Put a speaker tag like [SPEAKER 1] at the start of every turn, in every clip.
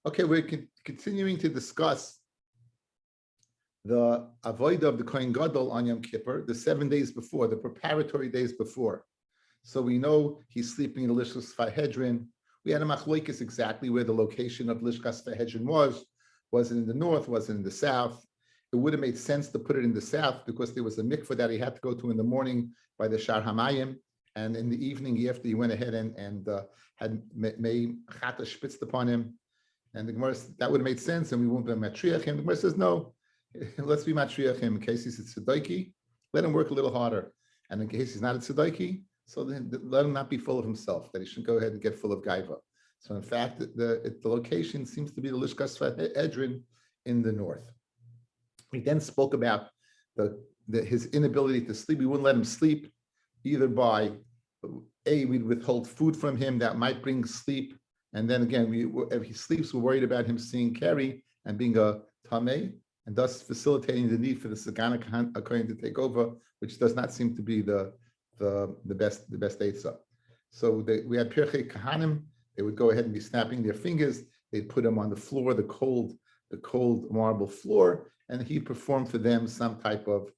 [SPEAKER 1] Okay, we're continuing to discuss the avodah of the Kohen Gadol on Yom Kippur, the 7 days before, the preparatory days before. So we know he's sleeping in the Lishkas Fahedrin. We had a machlokes exactly where the location of Lishkas Fahedrin was. Was it in the north? Was it in the south? It would have made sense to put it in the south because there was a mikveh that he had to go to in the morning by the Shar Hamayim, and in the evening after he went ahead and had May Chata spitzed upon him. And the Gemara, that would have made sense, and we won't be matriach him. The Gemara says, no, let's be matriach him in case he's a tzedaki. Let him work a little harder. And in case he's not a tzedaki, so then let him not be full of himself, that he should go ahead and get full of gaiva. So in fact, the location seems to be the Lishkas Edrin in the north. We then spoke about his inability to sleep. We wouldn't let him sleep either by, we'd withhold food from him that might bring sleep. And then again, if he sleeps, we're worried about him seeing Keri and being a tameh, and thus facilitating the need for the Sagana Kohen to take over, which does not seem to be the best eitzah. So we had Pirchei Kahanim. They would go ahead and be snapping their fingers. They'd put him on the floor, the cold marble floor, and he performed for them some type of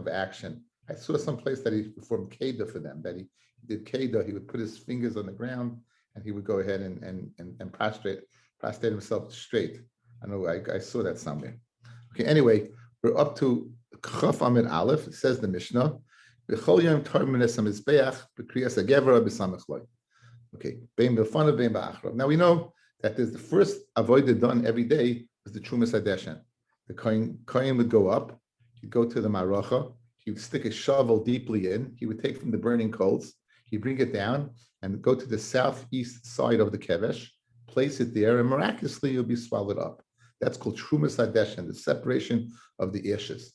[SPEAKER 1] action. I saw some place that he performed Keda for them, that he did Keda. He would put his fingers on the ground and he would go ahead and prostrate himself straight. I know I saw that somewhere. Okay, anyway, we're up to Chaf Amid Aleph. It says the Mishnah. Okay, now we know that there's the first avodah done every day was the Trumas Hadeshen. The Kohen would go up, he'd go to the Maracha, he would stick a shovel deeply in, he would take from the burning coals, he'd bring it down and go to the southeast side of the Kevesh, place it there, and miraculously it'll be swallowed up. That's called Trumas Hadeshen, the separation of the ashes.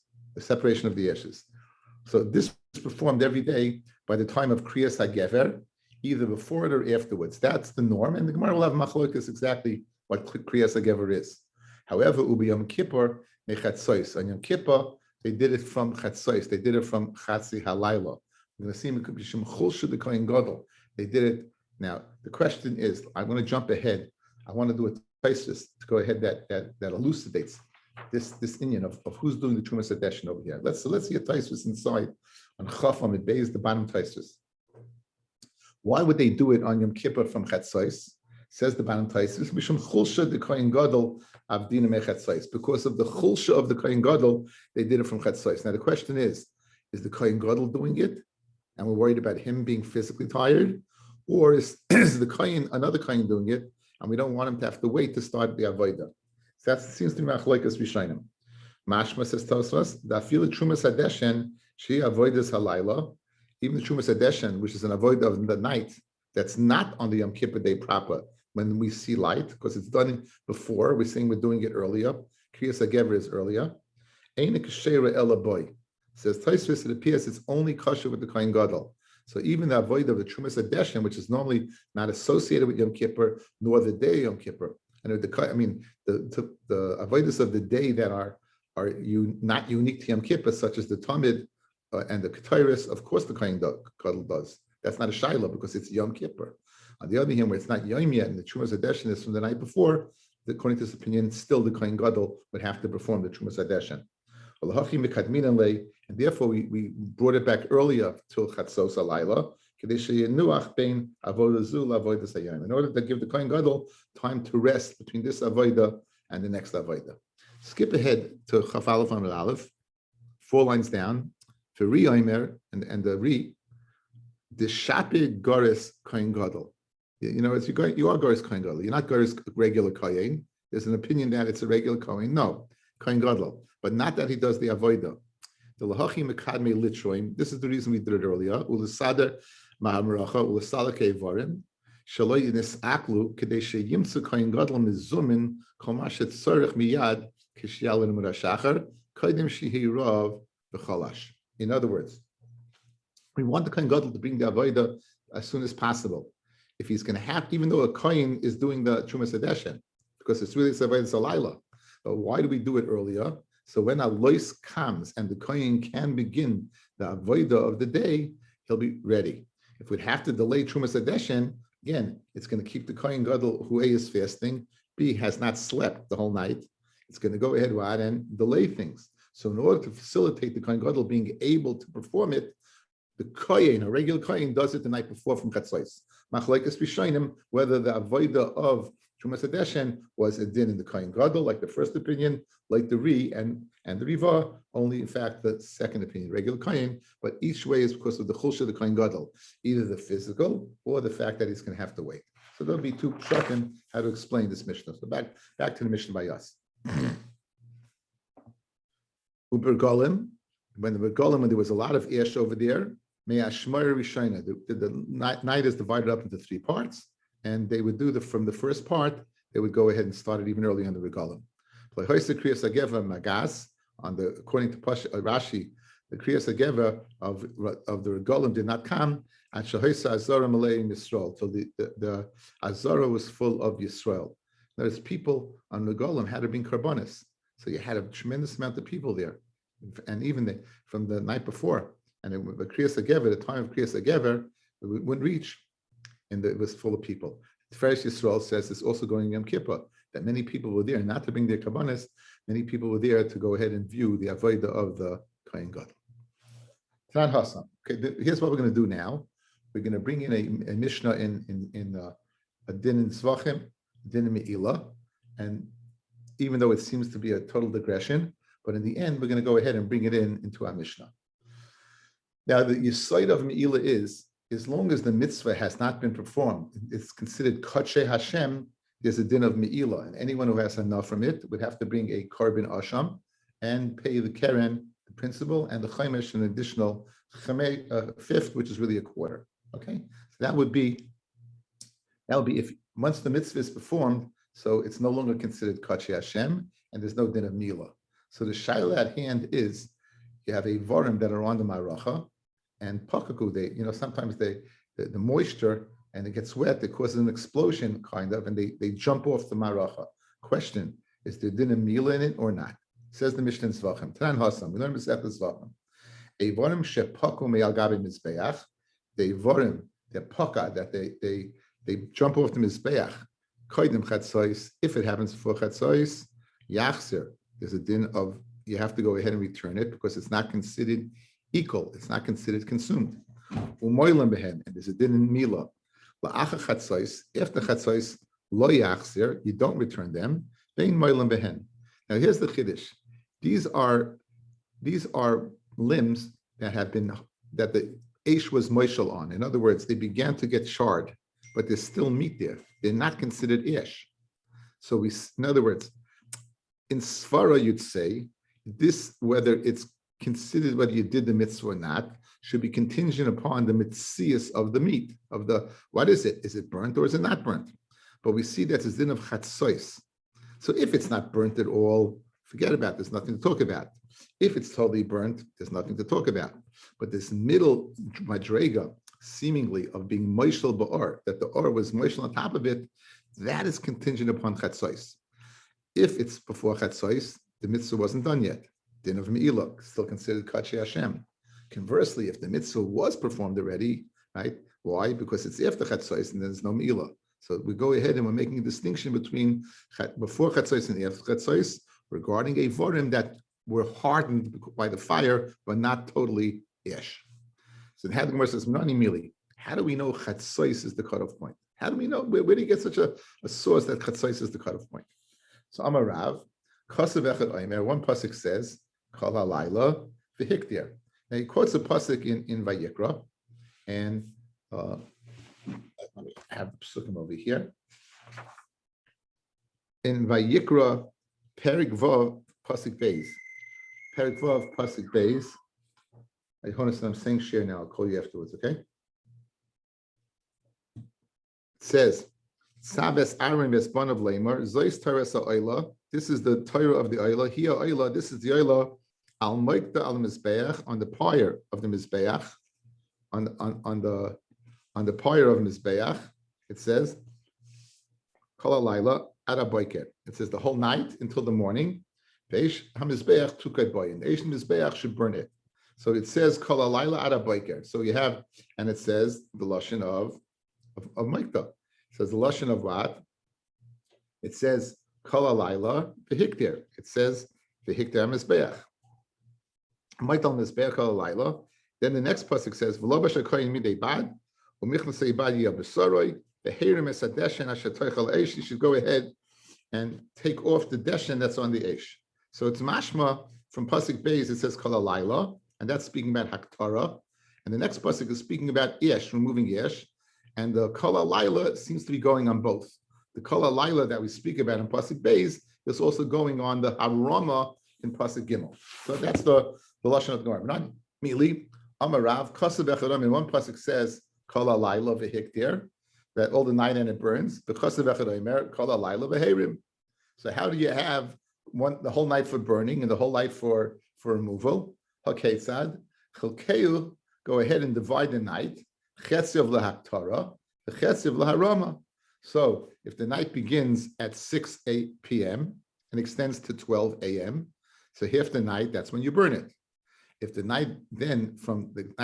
[SPEAKER 1] So this is performed every day by the time of Kriyas HaGever, either before it or afterwards. That's the norm, and the Gemara will have machlokes exactly what Kriyas HaGever is. However, Ubi Yom Kippur mechatzois. On Yom Kippur, they did it from chatzois. They did it from chatzi halayla. We're going to see Mishum Chulsha the Kohen Gadol. They did it. Now the question is, I'm going to jump ahead. I want to do a taisus to go ahead that elucidates this Indian of who's doing the Trumas Hadeshen over here. Let's see a taisus inside on Chaf Amid Beis, the bottom taisus. Why would they do it on Yom Kippur from Chatzos? Says the bottom taisus, Mishum Chulsha the Kohen Gadol Avdina Mechatzos. Because of the Chulsha of the Kohen Gadol, they did it from Chatzos. Now the question is the Kohen Gadol doing it, and we're worried about him being physically tired, or is the Kohen, another Kohen doing it, and we don't want him to have to wait to start the avodah? So that seems to be machlokes Rishonim. Mashma says Tosfos, the Afil Trumas Hadeshen she avodas halayla. Even the Trumas Hadeshen, which is an avodah of the night, that's not on the Yom Kippur day proper, when we see light, because it's done before. We're saying we're doing it earlier. Kriyas HaGever is earlier. Eina k'sheira ela boy. Says Tosfos, it appears it's only kosher with the Kohen Gadol. So even the avodah of the Trumas Hadeshen, which is normally not associated with Yom Kippur, nor the day Yom Kippur, and the avodas of the day that are not unique to Yom Kippur, such as the Tamid and the Ketairis, of course the Kohen Gadol does. That's not a Shiloh because it's Yom Kippur. On the other hand, where it's not Yom yet and the Trumas Hadeshen is from the night before, according to this opinion, still the Kohen Gadol would have to perform the Trumas Hadeshen. And therefore we brought it back earlier till Chatzos Halayla, in order to give the Kohen Gadol time to rest between this avodah and the next avodah. Skip ahead to Chaf Aleph Amud Aleph, 4 lines down, for Ri Omer and the Ri, the Shapir Goris Kohen Gadol. You know, you are Goris Kohen Gadol. You're not Goris regular Kohen. There's an opinion that it's a regular Kohen. No, Kohen Gadol, but not that he does the avodah. The Lahachi Mekadme Litroim. This is the reason we did it earlier. Ulisader Mahamaracha Ulisala Kevarim. Shaloi Nisaklu Kadeshe Yimtsu Kohen Gadol Mizumin Komashet Sorech Miyad Kishyalin Murashachar Kodim Shihi Rav B'Chalash. In other words, we want the Kohen Gadol to bring the avodah as soon as possible. If he's going to have, even though a Kohen is doing the Trumas Hadeshen, because it's really avodah Salayla, but why do we do it earlier? So when a lois comes and the Kohen can begin the avodah of the day, he'll be ready. If we'd have to delay Trumas Hadeshen, again, it's going to keep the Kohen Gadol who is fasting B has not slept the whole night, it's going to go ahead and delay things. So in order to facilitate the Kohen Gadol being able to perform it, the Kohen, a regular Kohen, does it the night before from Chatzos. Machlekes Rishonim, whether the avodah of Trumas Hadeshen was a din in the Kohen Gadol, like the first opinion, like the Ri and the Riva, only in fact the second opinion, regular Kohen, but each way is because of the Chulsha of the Kohen Gadol, either the physical or the fact that he's going to have to wait. So there'll be two pshatim how to explain this Mishnah. So back to the Mishnah by us. Uber Golim, when there was a lot of Esh over there, the night is divided up into three parts, and they would do from the first part, they would go ahead and start it even early on the Regalim. According to Rashi, the Kriyas Ageva of the Regalim did not come and Shahoisa Azara Malay in Yisrael. So the Azara was full of Yisrael. There's people on Regalim had to bring karbonis. So you had a tremendous amount of people there. And even from the night before. And the Kriyas Agever, the time of Kriyas Agever, it wouldn't reach, and it was full of people. Tiferes Yisrael says it's also going Yom Kippur, that many people were there, not to bring their kabbanis, many people were there to go ahead and view the avodah of the Kohen Gadol. Tan Hassan. Okay, here's what we're going to do now. We're going to bring in a Mishnah in a din in Zvachim, din in Me'ilah, and even though it seems to be a total digression, but in the end, we're going to go ahead and bring it into our Mishnah. Now, the Yesod of Me'ilah is, as long as the mitzvah has not been performed, it's considered Kodshe Hashem, there's a din of Me'ilah, and anyone who has enough from it would have to bring a Korban Asham and pay the Keren, the principal, and the Chaimish, an additional fifth, which is really a quarter. Okay? So that would be if once the mitzvah is performed, so it's no longer considered Kodshe Hashem, and there's no din of Me'ilah. So the shaila at hand is, you have a vorim that are on the maracha, and pakaku, sometimes the moisture, and it gets wet, it causes an explosion, kind of, and they jump off the maracha. Question, is there din of Me'ilah in it or not? Says the Mishnah in Zvachim. Tanan Hasam, we learn this after Zvachim. A vorim shepaku me'al gabi mizbeach, the vorim, the paka, that they jump off the mizbeach, koidim chatzos, if it happens before chatzos, yachzer, there's a din of, you have to go ahead and return it because it's not considered equal, it's not considered consumed. Umoilam behen, and there's a din in Mila. La'acha chatzos, after chatzos, lo yachzer, you don't return them, vein moilam behen. Now here's the chiddush. These are limbs that the Eish was moishel on. In other words, they began to get charred, but there's still meat there. They're not considered Eish. So in other words, in Svara, you'd say this, whether it's considered whether you did the mitzvah or not, should be contingent upon the mitzias of the meat, what is it? Is it burnt or is it not burnt? But we see that's a din of chatzos. So if it's not burnt at all, forget about it, there's nothing to talk about. If it's totally burnt, there's nothing to talk about. But this middle madrega, seemingly of being moishel ba'or, that the or was moishel on top of it, that is contingent upon chatzos. If it's before chatzos, the mitzvah wasn't done yet. Din of Me'ilah, still considered Kodshe Hashem. Conversely, if the mitzvah was performed already, right? Why? Because it's after chatzos and there's no Me'ilah. So we go ahead and we're making a distinction between before chatzos and after chatzos regarding a vorim that were hardened by the fire, but not totally ish. So the Gemara says, "Nani mili." How do we know chatzos is the cutoff point? How do we know? Where do you get such a source that chatzos is the cutoff point? So Amar Rav, Kasav Echad Omer, one pasuk says, Kol halayla v'hiktir. Now he quotes a pasuk in Vayikra, and I have the pasukim over here. In Vayikra, Perik Vav, pasuk Beis. Perik Vav, pasuk Beis. I'm saying share now, I'll call you afterwards, okay? It says, Sabes Aaron Vesbanav Lamar, Zois Teresa Oila. This is the Torah of the Oila. Here Oila, this is the Oila Al Moikta Al Mizbeach, on the pyre of the Mizbeach, on the pyre of Mizbeach. It says Kol Halayla Ada Boiker. It says the whole night until the morning. Beish HaMizbeach Tukay Boyin. Eish Mizbeach should burn it. So it says Kol Halayla Ada Boiker. So you have, and it says the lashon of Moikta. It says the lashon of what? It says Kol Halayla v'hiktir. It says v'hiktir Mizbeach. Maital Mizbeach Kol Halayla. Then the next pasuk says V'lo b'shakoyin midei bad u'michnas bad yabasaroi v'heirim es hadeshen asher toichal eish. You should go ahead and take off the deshen that's on the eish. So it's mashma from pasuk Beis. It says Kol Halayla, and that's speaking about Haktara. And the next pasuk is speaking about yesh, removing yesh. And the Kol Halayla seems to be going on both. The Kol Halayla that we speak about in pasuk Beis is also going on the Harama in pasuk Gimel. So that's the lashon of the Gemara. Not Mili Amarav Kasav Echadam. In one pasuk says Kol Halayla v'hiktir, that all the night and it burns. The Kasav Echadam Kol Halayla v'heirim. So how do you have the whole night for burning and the whole night for removal? Haketzad Chelkeu. Go ahead and divide the night. Chetziv lahaktara, chetziv laharama. So if the night begins at 6 p.m. and extends to 12 a.m., so half the night, that's when you burn it. If the night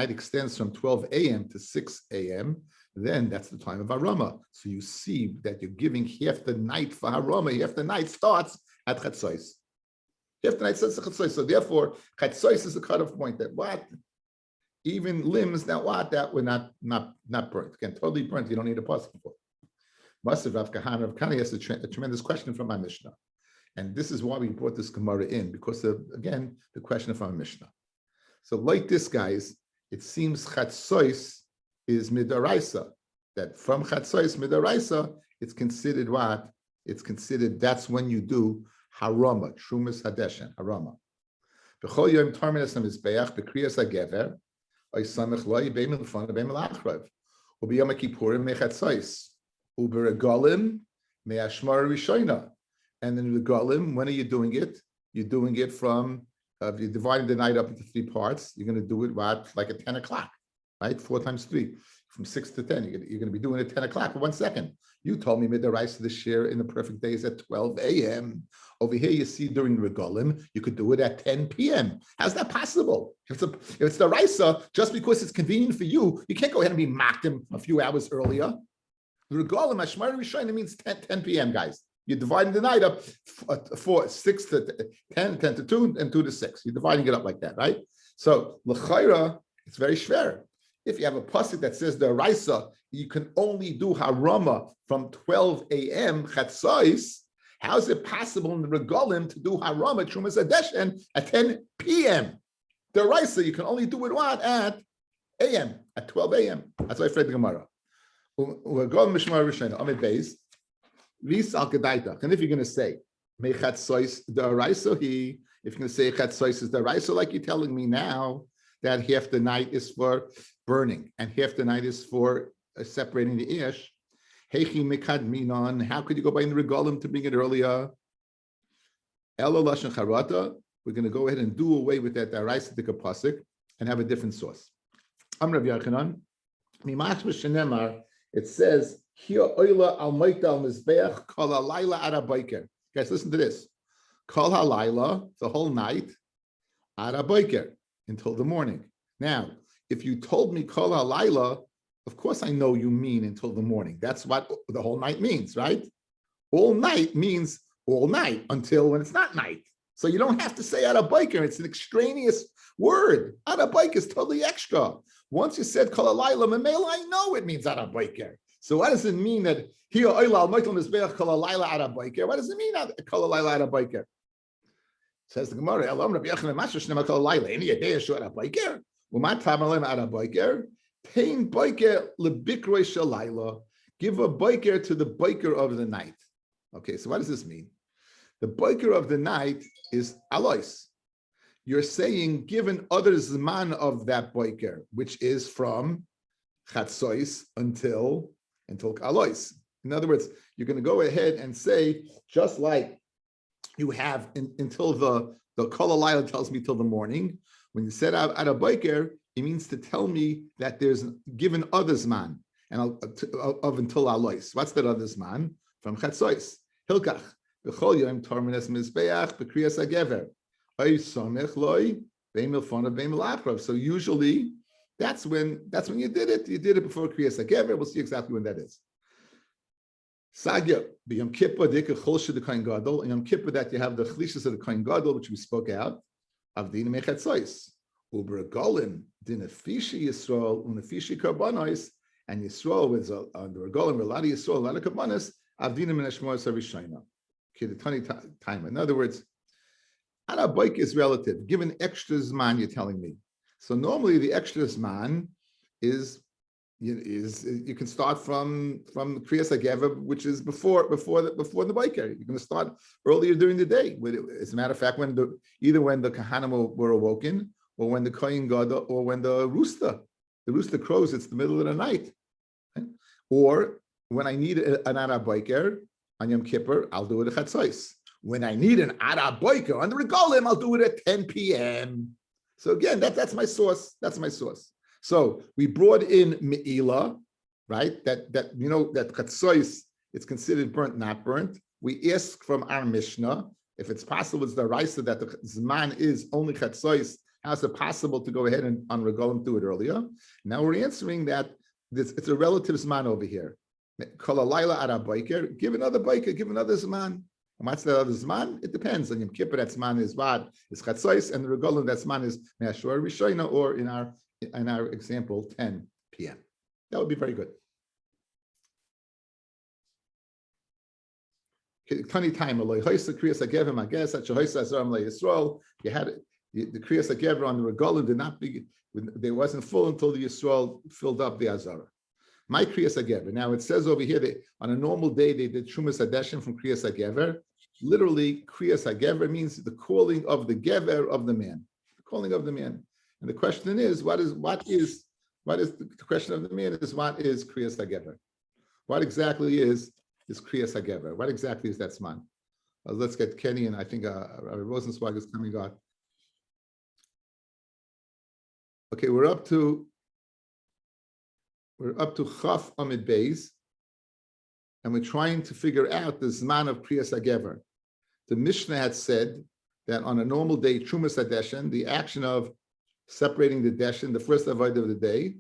[SPEAKER 1] extends from 12 a.m. to 6 a.m., then that's the time of harama. So you see that you're giving half the night for harama. Half the night starts at chetzois. Half the night starts at chetzois. So therefore, chetzois is the cutoff point. That what? Even limbs that were not burnt. Again, totally burnt. You don't need a pasuk for. Masav Rav Kahana has a tremendous question from my Mishnah, and this is why we brought this Gemara in, because of, again, the question from our Mishnah. So, like this, guys, it seems Chatzois is midaraisa. That from Chatzois midaraisa, it's considered what? It's considered that's when you do harama, trumas hadeshen, harama. B'chol yom tarminas hamizbeach b'kriyas hagever. And then the Galim, when are you doing it? You're doing it from, if you're dividing the night up into three parts, you're going to do it like at 10 o'clock, right? 4 times 3, from 6 to 10. You're going to be doing it at 10 o'clock for 1 second. You told me midaraisa this year in the perfect days at 12 a.m. Over here, you see during Regalim, you could do it at 10 p.m. How's that possible? If it's the Raisa, just because it's convenient for you, you can't go ahead and be mocked him a few hours earlier. Regalim, Ashmar Rishayim means 10 p.m., guys. You're dividing the night up for 6 to 10, 10 to 2, and 2 to 6. You're dividing it up like that, right? So, L'chaira, it's very schwer. If you have a pasuk that says the Raisa, you can only do harama from 12 a.m. Chatzais. How is it possible in the Regalim to do harama trumas hadeshen at 10 p.m.? The Raisa, you can only do it what? At a.m. at 12 a.m. That's why I read the Gemara. And if you're going to say me Chatzais the Raisa, if you're going to say Chatzais is the Raisa, like you're telling me now, that half the night is for burning and half the night is for separating the ish. Heichi mikad minon. How could you go by in the regalim to bring it earlier? Elo lashon charata. We're going to go ahead and do away with that daraisa pasuk and have a different source. Amrav Yochanan. Mimach b'shenemar. It says here oila al moita al mizbeach kol halayla ara boiker. Guys, listen to this. Kol halayla, the whole night, ara boiker, until the morning. Now, if you told me Kol Halayla, of course I know you mean until the morning. That's what the whole night means, right? All night means all night until when it's not night. So you don't have to say Arabiker. It's an extraneous word. Arabiker is totally extra. Once you said Kol Halayla, Memela, I know it means Arabiker. So what does it mean that here Oila al Moitel Mizbeach Kol Halayla Arabiker? What does it mean Kol Halayla Arabiker? Says the Gemara, Elam Rabbi Yochanan Masher Shnei Kol Halayla. Any day Yeshua Arabiker. Umat Tamalem Arabiker. Pain biker lebikroi shalayla. Give a biker to the biker of the night. Okay, so what does this mean? The biker of the night is alois. You're saying give an other zman of that biker, which is from chatzois until alois. In other words, you're going to go ahead and say, just like you have until the kol halayla tells me till the morning. When you said out a biker, it means to tell me that there's given others man and of until alois. What's that others man? From chatzois. Hilkach b'chol yom tarminas mizbeach b'kriyas hagever. Oy somech loy beim milfona beim lachav. So usually that's when you did it. You did it before kriyas hagever. We'll see exactly when that is. Sagya, Yom Kippur, Dika Cholsha the Kohen Gadol, and Yom Kippur that you have the Chlishas of the Kohen Gadol, which we spoke out, of Dina Mechatzais, Uber Golin, Dina Fishi Yisrael, Unafishi Karbanos, and Yisrael with the Golin, a lot of Yisrael, a lot of Karbanos, of Dina Menashmoa Savishayna. Okay, the 20 time. In other words, Arabaik is relative, given extra Zman, you're telling me. So normally the extra Zman is you can start from Kriyas HaGever, which is before the biker. You're going to start earlier during the day. As a matter of fact, either when the Kahanim were awoken, or when the Kohen Gadol, or when the rooster crows, it's the middle of the night. Okay? Or when I need an Arab biker on Yom Kippur, I'll do it at Chatzos. When I need an Arab biker on the Regalim, I'll do it at 10 p.m. So again, that's my source. That's my source. So we brought in Me'ila, right? That Chatzos, it's considered burnt, not burnt. We ask from our Mishnah, if it's possible, it's the Raisa that the Zman is only Chatzos. How is it possible to go ahead and on Regalim do it earlier? Now we're answering that it's a relative Zman over here. Kol halayla Arab biker, give another biker, give another Zman. And what's the other Zman? It depends. On Yom Kippur, that Zman is what? Is Chatzos, and the Regalim, that Zman is Me'ashur Rishayna, or in our example, 10 p.m. That would be very good. Tani time, you had the Kriyas HaGever on the Regalim did not be, they wasn't full until the Yisrael filled up the Azara. My Kriyas HaGever. Now it says over here that on a normal day they did Shumas Hadeshim from Kriyas HaGever. Literally, Kriyas HaGever means the calling of the Gever of the man. The calling of the man. And the question is, what is the question of the man is, what is Kriyas HaGever? What exactly is Kriyas HaGever? What exactly is that Zman? Let's get Kenny, and I think Rabbi Rosenzweig is coming on. Okay, we're up to Chaf Amid Beis, and we're trying to figure out the Zman of Kriyas HaGever. The Mishnah had said that on a normal day, Trumas HaDeshen, the action of separating the Deshen, the first avodah of the day,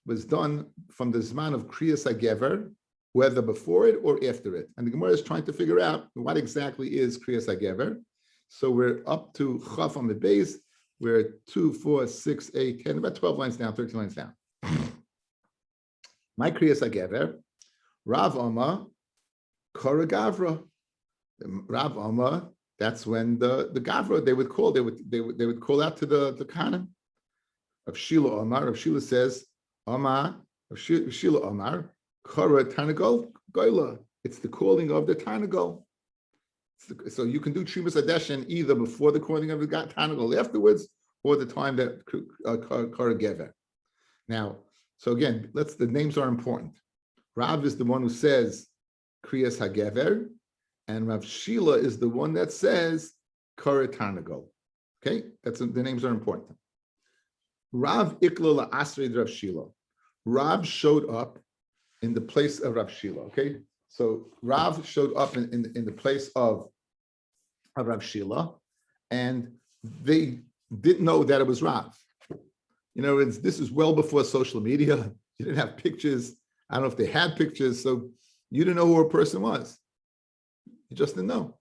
[SPEAKER 1] was done from the Zman of Kriyas HaGever, whether before it or after it. And the Gemara is trying to figure out what exactly is Kriyas HaGever. So we're up to Chaf Amid Beis. We're 2, 4, 6, 8, 10, about 12 lines down, 13 lines down. My Kriyas HaGever, Rav Oma, Kora Gavra. Rav Oma, that's when the Gavra, they would call out to the Kahanim. Rav Shila Omar, Rav Shila says, Omar, Rav Shila Omar, Kora Tanagol Goyla. It's the calling of the Tanagol. So you can do Trumas Hadeshen either before the calling of the Tanagol afterwards, or the time that Kora Gever. Now, so again, the names are important. Rav is the one who says Kriyas HaGever, and Rav Shila is the one that says Kora Tanagol. Okay, the names are important. Rav Ikla Asrid Rav Shila. Rav showed up in the place of Rav Shila. Okay, so Rav showed up in the place of Rav Shila, and they didn't know that it was Rav. This is well before social media. You didn't have pictures. I don't know if they had pictures, so you didn't know who a person was. You just didn't know.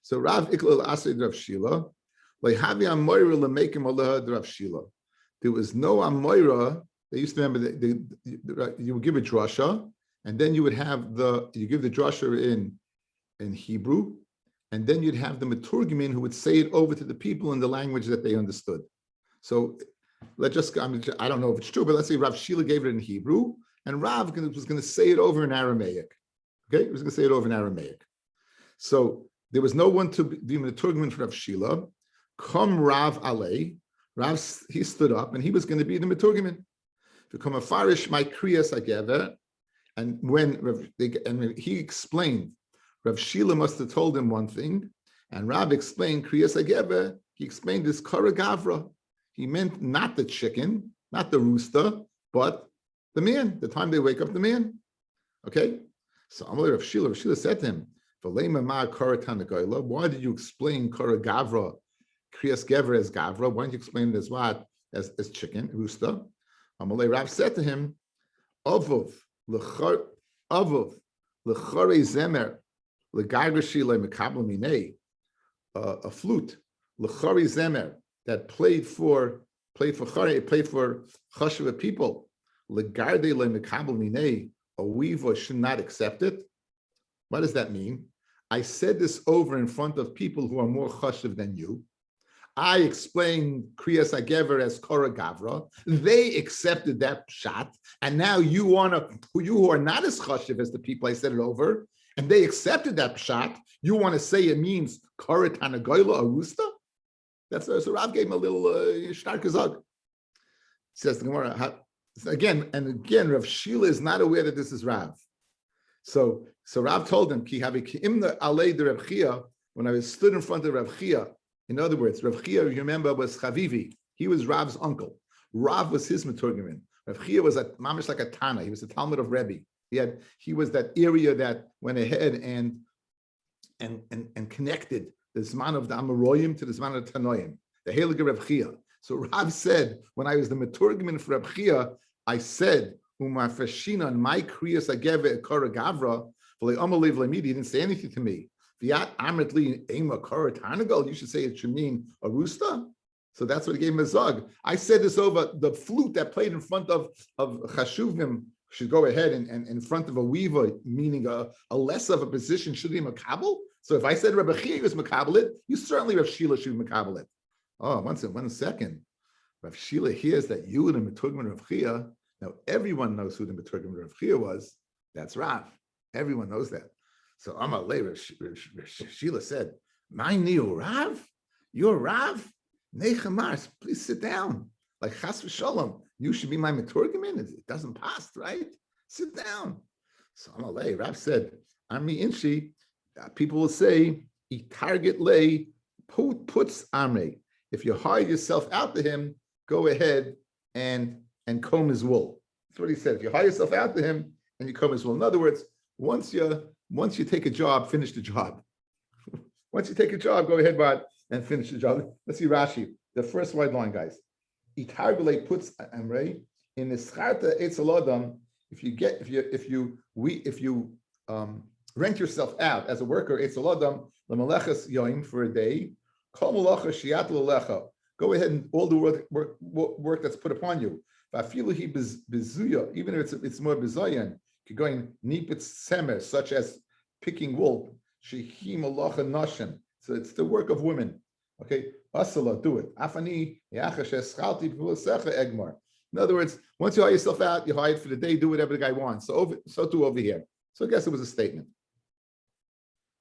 [SPEAKER 1] So Rav Ikla Asrid Rav Shila, Lehavi Amoira Lemekim Allah Rav Shila. There was no Amoira. They used to remember you would give a drasha, and then you give the drasha in Hebrew, and then you'd have the Meturgimin who would say it over to the people in the language that they understood. So I don't know if it's true, but let's say Rav Shila gave it in Hebrew, and Rav was going to say it over in Aramaic. Okay, he was going to say it over in Aramaic. So there was no one to be Meturgimin for Rav Shila. Come Rav Alei, Rav, he stood up, and he was going to be the Meturgimin. Become a farish my Kriyas HaGever, and when he explained, Rav Shila must have told him one thing, and Rav explained Kriyas HaGever. He explained this Kora Gavra. He meant not the chicken, not the rooster, but the man. The time they wake up the man. Okay, so Amalei Rav Shila said to him, why did you explain Kora Gavra, Kriyas Gever as Gavra? Why didn't you explain it as what? As chicken, rooster? Amalei Rav said to him, Avov, L'chorei zemer, l'gargashi le'mekabel minei, a flute, l'chorei zemer, that played for chashuva people, l'garde le'mekabel minei, a weaver should not accept it. What does that mean? I said this over in front of people who are more chashuv than you. I explained Kriyas HaGever as Korah Gavra. They accepted that shot, and now you who are not as chashiv as the people I said it over, and they accepted that shot. You want to say it means Korah Tanagoyla Arusta? That's so Rav gave him a little shtarkazag. Says the Gemara again and again. Rav Shila is not aware that this is Rav. So Rav told him Ki havi ki'imna alei de Rav Chia, when I stood in front of Rav Chia. In other words, Rav Chia, you remember, was Chavivi. He was Rav's uncle. Rav was his Meturgimin. Rav Chia was mamish like a Tana. He was a Talmud of Rabbi. He was that area that went ahead and connected the Zman of the Amoroyim to the Zman of the Tanoim, the Heilige Rav Chia. So Rav said, when I was the Meturgimin for Rav Chia, I said, Umafashina on my Kriyas Ageve Korah Gavra, he didn't say anything to me. You should say it should mean a rooster. So that's what he gave him a zog. I said this over the flute that played in front of chashuvim should go ahead and in front of a weaver, meaning a less of a position should be makabel. So if I said Rabbi Chia was makabel it, you certainly Rav Shila should be makabel it. Oh, one second. Rav Shila hears that you and the Meturgim Rav Chia. Now everyone knows who the Meturgim Rav Chia was. That's Rav. Everyone knows that. So Amalei Shila said, "My new Rav, you're Rav, Nechemars, please sit down. Like Chas v'Shalom, you should be my Meturgimin. It doesn't pass, right? Sit down." So Amalei Rav said, "Ami Inshi." People will say, "He target lay puts Amre." If you hide yourself out to him, go ahead and comb his wool. That's what he said. If you hide yourself out to him and you comb his wool, in other words, once you take a job, finish the job. Once you take a job, go ahead, Bad, and finish the job. Let's see Rashi, the first white line, guys. Itarbele puts Amre in the Scharta Eitzelodam. If you rent yourself out as a worker, Eitzelodam lemalechas yoim for a day. Kol malacha shiat lelecha. Go ahead and all the work that's put upon you. Vafiluhi bezuya, even if it's more bezayan. Going nipitz semer, such as picking wool, shehim alacha nashim. So it's the work of women. Okay, asala, do it. Afani yachashes chalti pulasecha egmar. In other words, once you hire yourself out, you hire it for the day. Do whatever the guy wants. So too over here. So I guess it was a statement.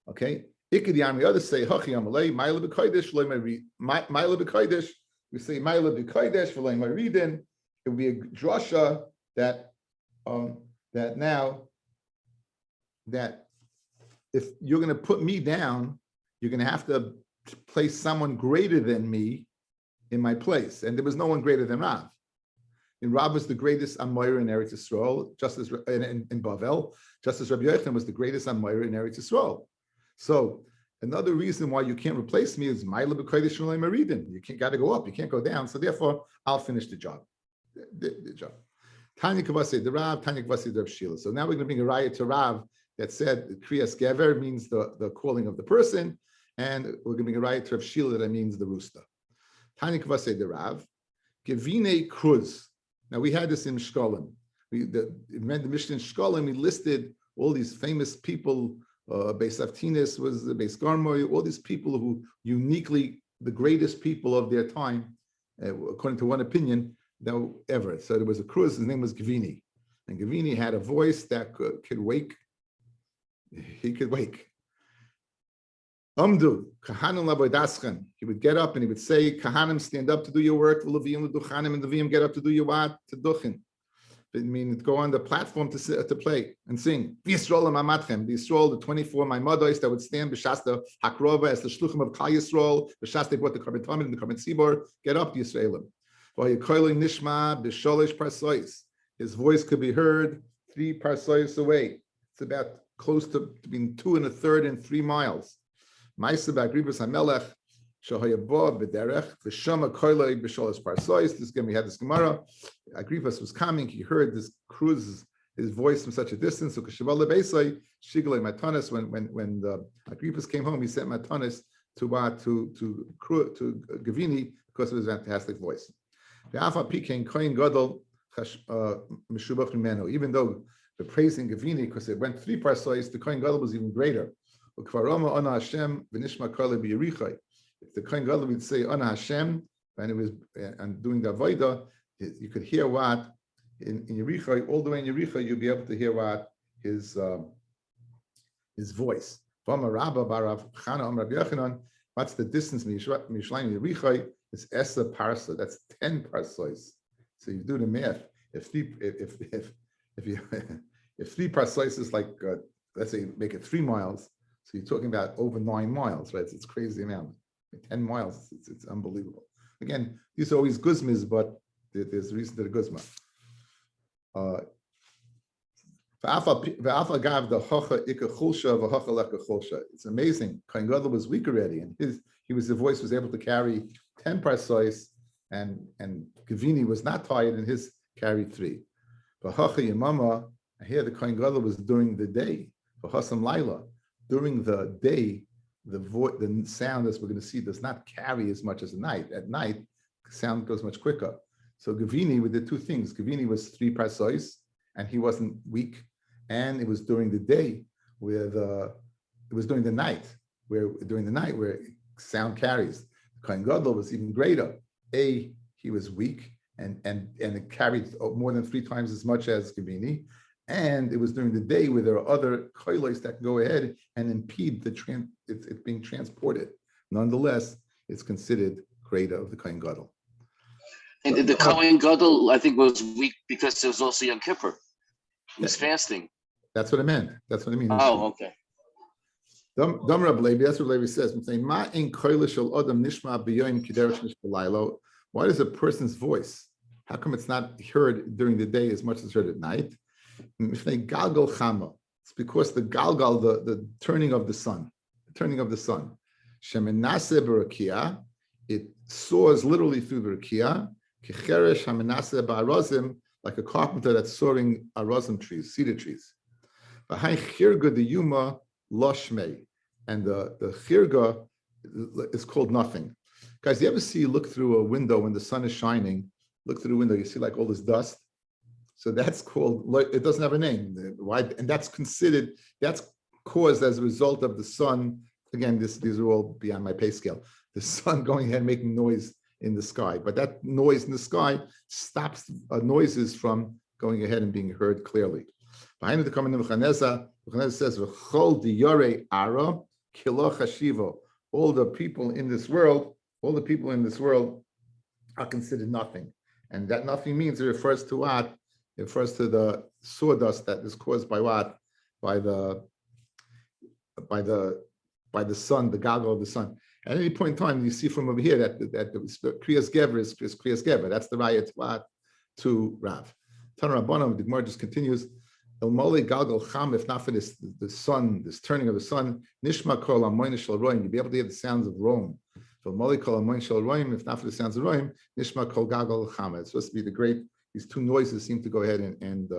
[SPEAKER 1] Okay, ikidiyam. The others say hachi amalei ma'ila b'kodesh ma'ila b'kodesh. We say ma'ila b'kodesh v'lei ma'ridin. It would be a drasha that now that if you're going to put me down, you're going to have to place someone greater than me in my place. And there was no one greater than Rav. And Rav was the greatest Amoyer in Eretz Yisrael, just as in Bavel, just as Rabbi Yochanan was the greatest Amoyer in Eretz Yisrael. So another reason why you can't replace me is Ma'ila b'kodesh v'lei maridin. You got to go up, you can't go down. So therefore, I'll finish the job. The job. Tanya Kavasi the Rav, Tanya Kavasi the Rav Shila. So now we're going to bring a raya to Rav that said Kriyas Gever means the calling of the person, and we're going to bring a raya to Rav Shila that means the rooster. Tanya Kavasi the Rav, Gevine Kruz. Now we had this in Shkolim. The Mishnah in Shkolim, we listed all these famous people. Beis Avtinis was the Beis Garmoy, all these people who uniquely the greatest people of their time, according to one opinion, ever. So there was a Kruz, his name was Gavini. And Gavini had a voice that could wake. He could wake. Amdu, Kahanim labodaschen. He would get up and he would say, Kahanim, stand up to do your work. Levim leduchanim, and Levim get up to do your what? To duchen. I mean, go on the platform to play and sing. The Yisrael Mamatchem, the Yisrael, the 24 Maimodos that would stand b'shasta Hakrova as the shluchim of Kal Yisrael. B'shasta they brought the Karban Tamid and the Karban Tzibor. Get up, the Yisraelim. Nishma b'sholish parsois. His voice could be heard 3 parsois away. It's about close to between 2 1/3 and 3 miles. Ma'isa b'agribus hamelech shahayabo b'derech v'shama koilei b'sholish parsois. This again, we had this Gemara. Agribus was coming. He heard this Kruz his voice from such a distance. So when the Agrippas came home, he sent Matanis to Gavini because of his fantastic voice. Even though the praising Gavini, because it went 3 parsois, the Kohen Gadol was even greater. If the Kohen Gadol would say Ana Hashem, and it was and doing the Avodah, you could hear what in Yericho, all the way in Yericho, you'll be able to hear what his voice. What's the distance from Yerushalayim to Yericho? It's Esa Parsa. That's 10 parsois. So you do the math. If 3 parsois is like let's say make it 3 miles, so you're talking about over 9 miles, right? It's crazy amount. 10 miles, it's unbelievable. Again, these are always guzmas, but there's a reason to the guzma. It's amazing. Kohen Gadol was weak already, and his voice was able to carry 10 parsois, and Gavini was not tired, and his carried 3. Here the Kohen Gadol was during the day. During the day, the sound, as we're going to see, does not carry as much as at night. At night, sound goes much quicker. So Gavini, we did 2 things. Gavini was 3 parsois, and he wasn't weak. And it was during the day where it was during the night where sound carries. Kohen Gadol was even greater. He was weak, and it carried more than 3 times as much as Gavini. And it was during the day where there are other koilos that go ahead and impede it being transported. Nonetheless, it's considered greater of the Kohen Gadol.
[SPEAKER 2] And the Kohen Gadol, I think, was weak because it was also Yom Kippur. He was fasting.
[SPEAKER 1] That's what I meant. That's what I mean.
[SPEAKER 2] Oh, okay.
[SPEAKER 1] Dam Rabbi Levi, that's what Levi says. I'm saying, Ma in koilish shel adam nishma b'yoyim kiderish nishmalaylo. Why is a person's voice? How come it's not heard during the day as much as heard at night? It's because the galgal, the turning of the sun, Shemenase b'rakia, it soars literally through the rakia. Kecheresh hamenase ba'arozim, like a carpenter that's sawing arozim trees, cedar trees. Behind chirga the yuma loshmei, and the chirga is called nothing. Guys, you ever look through a window when the sun is shining? Look through the window, you see like all this dust. So that's called, it doesn't have a name. Why? And that's caused as a result of the sun. Again, these are all beyond my pay scale. The sun going ahead and making noise in the sky. But that noise in the sky stops noises from going ahead and being heard clearly. Behind the comment of Chaneza says, V'chol diyore ara kilo chashivo. All the people in this world are considered nothing. And that nothing means it refers to what? It refers to the sawdust that is caused by what? By the sun, the goggle of the sun. At any point in time, you see from over here that the Kriyas Gever is Kriyas Gever. That's the raya to Rav. Tana Rabbanon, the Gemara just continues. El Mole Galgal Cham, if not for this, the sun, this turning of the sun, Nishma Kol Amoyin Shel Roim, you'll be able to hear the sounds of Rome. El Mole Kol Amoyin Shel Roim, if not for the sounds of Roim, Nishma Kol Galgal Cham. It's supposed to be the great. These 2 noises seem to go ahead and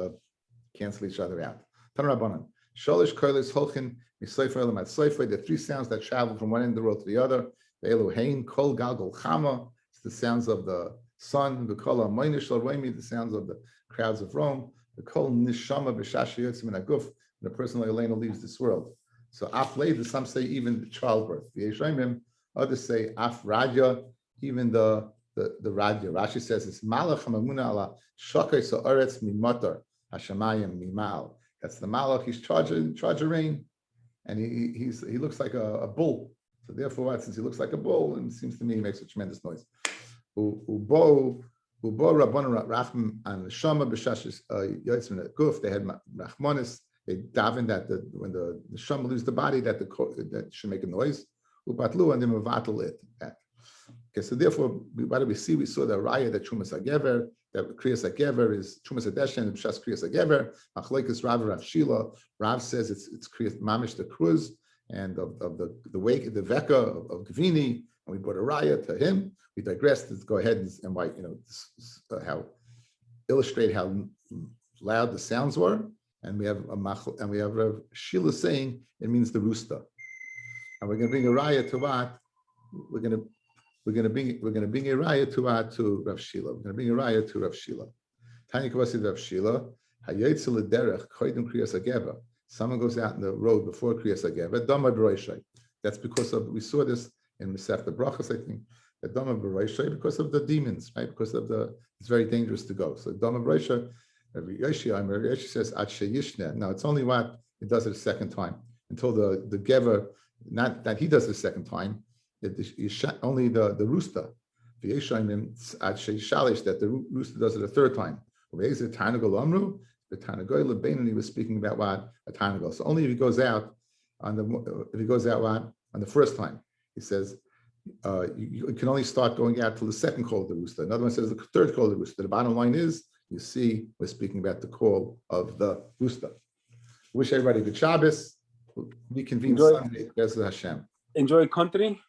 [SPEAKER 1] cancel each other out. Tana Rabbanon. Sholish Koilis Holchin. The 3 sounds that travel from one end of the world to the other. The Elohein, Kol Galgal Chama, it's the sounds of the sun. The Kol Amoyin Shel Roim, the sounds of the crowds of Rome. The Kol Nishama B'Shash Yotzim Min Haguf, when a person like Elena leaves this world. So Af Leida, some say even the childbirth. The Yeshayimim, others say Af Radya, even the Radya. Rashi says it's Malach Hamamuna Ala Shakay Sa'aretz Mimatar Hashemayim Mimal. That's the Malach. He's charged rain, and he looks like a bull. So therefore, since he looks like a bull, and it seems to me he makes a tremendous noise. Ubo Rabbanon Rachman and Shama B'Shashis Yotzim Guf. They had Rachmanis. They davened that when the Shama leaves the body, that should make a noise. Upatlu and they mevatel it. Okay, so therefore, what do we see? We saw the raya that Chumas HaGever, that Kriyas HaGever is Chumas HaDeshen and Pshas Kriyas HaGever. Machlekes Rav Shila. Rav says it's Kriyas Mamish the Cruz and of the wake, the Veka of Gavini, and we brought a raya to him. We digressed. Let's go ahead and how illustrate how loud the sounds were, and we have Rav Shila saying it means the rooster. And we're going to bring a raya to what? We're going to bring a raya to what? To Rav Shila. We're going to bring a raya to Rav Shila. Tanya Kavasi Rav Shila. Hayotzel derech koydem kriyas hageva. Someone goes out in the road before kriyas hageva. Dama b'roishay. That's because of, we saw this in Masechta Brachos, I think. The dama b'roishay because of the demons, right? Because of it's very dangerous to go. So dama b'roishay. Rabbi Yoshi says ad sheyishne. Now it's only what it does it a second time until the gever, not that he does it a second time. Only the rooster. The Yeshayim ad sheyshalish that the rooster does it a third time. The Tanagoy Lebanon, he was speaking about what a Tanagoy. So only if he goes out on the first time, he says you can only start going out till the second call of the rooster. Another one says the third call of the rooster. The bottom line is, you see, we're speaking about the call of the rooster. Wish everybody good Shabbos. We convene Sunday. Hashem.
[SPEAKER 3] Enjoy country.